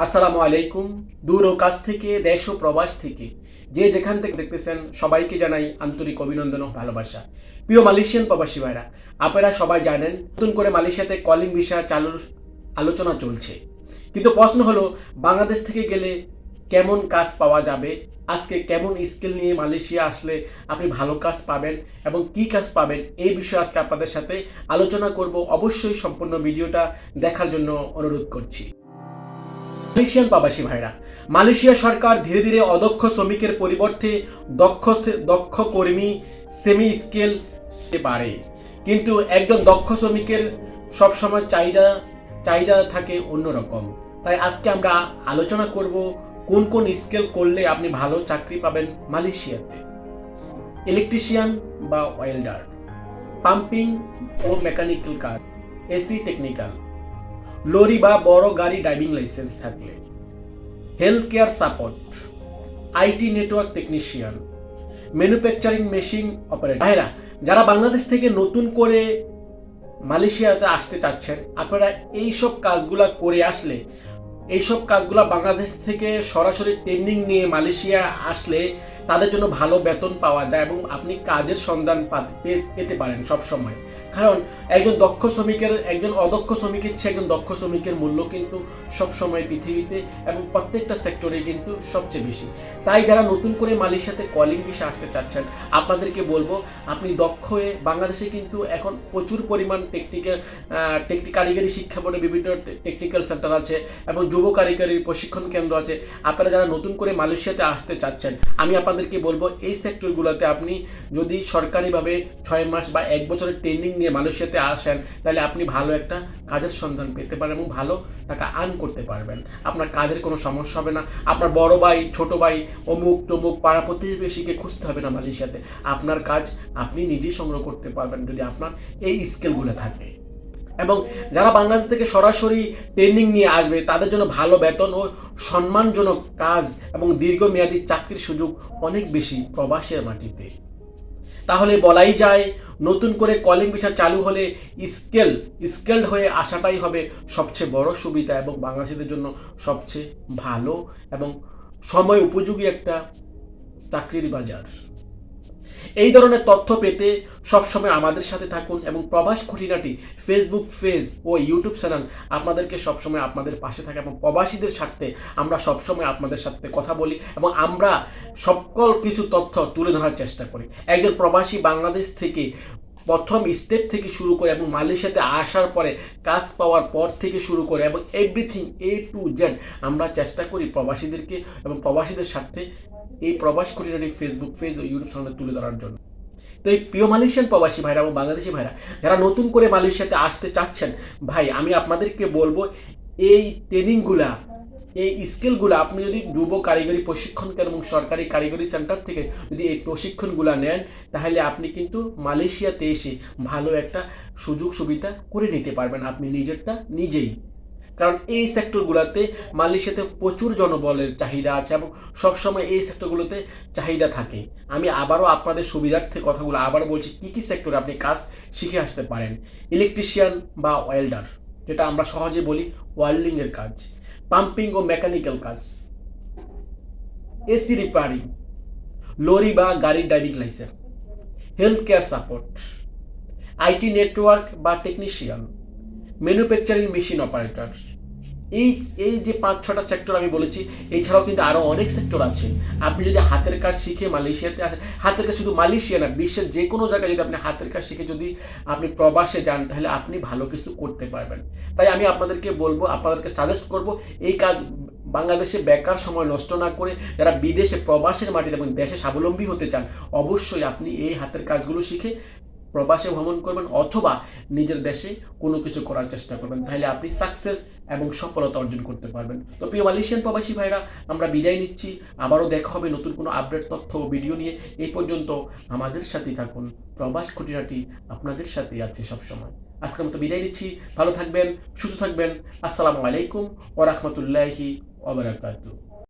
আসসালামু আলাইকুম। দূর ও কাছ থেকে, দেশ ও প্রবাস থেকে যে যেখান থেকে দেখতেছেন সবাইকে জানাই আন্তরিক অভিনন্দন ও ভালোবাসা। প্রিয় মালয়েশিয়ান প্রবাসী ভাইরা, আপনারা সবাই জানেন নতুন করে মালয়েশিয়াতে কলিং ভিসা চালুর আলোচনা চলছে। কিন্তু প্রশ্ন হলো, বাংলাদেশ থেকে গেলে কেমন কাজ পাওয়া যাবে? আজকে কেমন স্কিল নিয়ে মালয়েশিয়া আসলে আপনি ভালো কাজ পাবেন এবং কি কাজ পাবেন, এই বিষয়ে আজকে আপনাদের সাথে আলোচনা করব। অবশ্যই সম্পূর্ণ ভিডিওটা দেখার জন্য অনুরোধ করছি। মালয়েশিয়ান প্রবাসী ভাইরা, মালয়েশিয়া সরকার ধীরে ধীরে অদক্ষ শ্রমিকের পরিবর্তে দক্ষ কর্মী সেমি স্কেল পারে, কিন্তু একজন দক্ষ শ্রমিকের সবসময় চাহিদা থাকে অন্যরকম। তাই আজকে আমরা আলোচনা করব কোন কোন স্কেল করলে আপনি ভালো চাকরি পাবেন মালয়েশিয়াতে। ইলেকট্রিশিয়ান বা ওয়েল্ডার, পাম্পিং ও মেকানিক্যাল কাজ, এসি টেকনিক্যাল, লরি বা বড় গাড়ি ড্রাইভিং লাইসেন্স থাকলে, health care support, IT network technician, manufacturing machine operator. ভাইরা, যারা বাংলাদেশ থেকে নতুন করে মালয়েশিয়াতে আসতে চাচ্ছেন, আপনারা এইসব কাজগুলা করে আসলে, এইসব কাজগুলা বাংলাদেশ থেকে সরাসরি ট্রেনিং নিয়ে মালয়েশিয়া আসলে তাদের জন্য ভালো বেতন পাওয়া যায় এবং আপনি কাজের সন্ধান পেতে পারেন সব সময়। কারণ একজন অদক্ষ শ্রমিকের চেয়ে একজন দক্ষ শ্রমিকের মূল্য কিন্তু সব সময় পৃথিবীতে এবং প্রত্যেকটা সেক্টরে কিন্তু সবচেয়ে বেশি। তাই যারা নতুন করে মালয়েশিয়াতে কলিং ভিসা আসতে চাচ্ছেন, আপনাদেরকে বলবো আপনি দক্ষ হয়ে, বাংলাদেশে কিন্তু এখন প্রচুর পরিমাণ কারিগরি শিক্ষা বোর্ডে বিভিন্ন টেকনিক্যাল সেন্টার আছে এবং যুব কারিগরি প্রশিক্ষণ কেন্দ্র আছে। আপনারা যারা নতুন করে মালয়েশিয়াতে আসতে চাচ্ছেন, আমি আপনাদেরকে বলবো এই সেক্টরগুলোতে আপনি যদি সরকারিভাবে 6 মাস বা 1 বছরের ট্রেনিং নিয়ে মালয়েশিয়াতে আসেন, তাহলে আপনি ভালো একটা কাজের সন্ধান পেতে পারেন এবং ভালো টাকা আর্ন করতে পারবেন। আপনার কাজের কোনো সমস্যা হবে না। আপনার বড় ভাই, ছোট ভাই, অমুক তমুক পাড়া প্রতিবেশীকে খুঁজতে হবে না মালয়েশিয়াতে। আপনার কাজ আপনি নিজেই সংগ্রহ করতে পারবেন যদি আপনার এই স্কিলগুলো থাকে। এবং যারা বাংলাদেশ থেকে সরাসরি ট্রেনিং নিয়ে আসবে, তাদের জন্য ভালো বেতন ও সম্মানজনক কাজ এবং দীর্ঘমেয়াদী চাকরির সুযোগ অনেক বেশি প্রবাসের মাটিতে। তাহলে বলাই যায়, নতুন করে কলিং ভিসা চালু হলে স্কেলড হয়ে আসাটাই হবে সবচেয়ে বড় সুবিধা এবং বাংলাদেশিদের জন্য সবচেয়ে ভালো এবং সময় উপযোগী একটা চাকরির বাজার। এই ধরনের তথ্য পেতে সবসময় আমাদের সাথে থাকুন এবং প্রবাস খুঁটিনাটি ফেসবুক পেজ ও ইউটিউব চ্যানেল আপনাদেরকে সবসময় আপনাদের পাশে থাকে এবং প্রবাসীদের স্বার্থে আমরা সবসময় আপনাদের সাথে কথা বলি এবং আমরা সকল কিছু তথ্য তুলে ধরার চেষ্টা করি। একজন প্রবাসী বাংলাদেশ থেকে প্রথম স্টেপ থেকে শুরু করে এবং মালয়েশিয়াতে আসার পরে কাজ পাওয়ার পর থেকে শুরু করে এবং এভরিথিং A to Z আমরা চেষ্টা করি প্রবাসীদেরকে এবং প্রবাসীদের সাথে এই প্রবাস খুঁটিনাটি ফেসবুক পেজ ও ইউটিউব চ্যানেলে তুলে ধরার জন্য। তো এই প্রিয় মালয়েশিয়ান প্রবাসী ভাইরা এবং বাংলাদেশি ভাইরা যারা নতুন করে মালয়েশিয়াতে আসতে চাচ্ছেন, ভাই আমি আপনাদেরকে বলবো এই ট্রেনিংগুলা, এই স্কিলগুলো আপনি যদি যুব কারিগরি প্রশিক্ষণ কেন্দ্র এবং সরকারি কারিগরি সেন্টার থেকে যদি এই প্রশিক্ষণগুলো নেন, তাহলে আপনি কিন্তু মালয়েশিয়াতে এসে ভালো একটা সুযোগ সুবিধা করে নিতে পারবেন আপনি নিজেরটা নিজেই। কারণ এই সেক্টরগুলোতে মালয়েশিয়াতে প্রচুর জনবলের চাহিদা আছে এবং সবসময় এই সেক্টরগুলোতে চাহিদা থাকে। আমি আবারও আপনাদের সুবিধার্থে কথাগুলো আবার বলছি, কী কী সেক্টরে আপনি কাজ শিখে আসতে পারেন। ইলেকট্রিশিয়ান বা ওয়েল্ডার, যেটা আমরা সহজে বলি ওয়েল্ডিংয়ের কাজ, পাম্পিং ও মেকানিক্যাল কাজ, এসি রিপেয়ারিং, লরি বা গাড়ির driving licence, health care support, IT network বা টেকনিশিয়ান, ম্যানুফ্যাকচারিং মেশিন অপারেটর। এই এই যে 5-6টা সেক্টর আমি বলেছি, এছাড়াও কিন্তু আরও অনেক সেক্টর আছে। আপনি যদি হাতের কাজ শিখে মালয়েশিয়াতে আসেন, হাতের কাজ শুধু মালয়েশিয়া না, বিশ্বের যে কোনো জায়গায় যদি আপনি হাতের কাজ শিখে যদি আপনি প্রবাসে যান, তাহলে আপনি ভালো কিছু করতে পারবেন। তাই আমি আপনাদেরকে বলবো, আপনাদেরকে সাজেস্ট করব, এই কাজ বাংলাদেশে বেকার সময় নষ্ট না করে যারা বিদেশে প্রবাসের মাটিতে এবং দেশে স্বাবলম্বী হতে চান, অবশ্যই আপনি এই হাতের কাজগুলো শিখে প্রবাসে ভ্রমণ করবেন অথবা নিজের দেশে কোনো কিছু করার চেষ্টা করবেন। তাহলে আপনি সাকসেস এবং সফলতা অর্জন করতে পারবেন। তো প্রিয় মালয়েশিয়ান প্রবাসী ভাইরা, আমরা বিদায় নিচ্ছি। আবারও দেখা হবে নতুন কোনো আপডেট তথ্য ও ভিডিও নিয়ে। এই পর্যন্ত আমাদের সাথেই থাকুন। প্রবাস খুঁটিনাটি আপনাদের সাথেই আছে সবসময়। আজকের মতো বিদায় নিচ্ছি। ভালো থাকবেন, সুস্থ থাকবেন। আসসালামু আলাইকুম ওয়া রাহমাতুল্লাহি ওয়া বারাকাতুহু।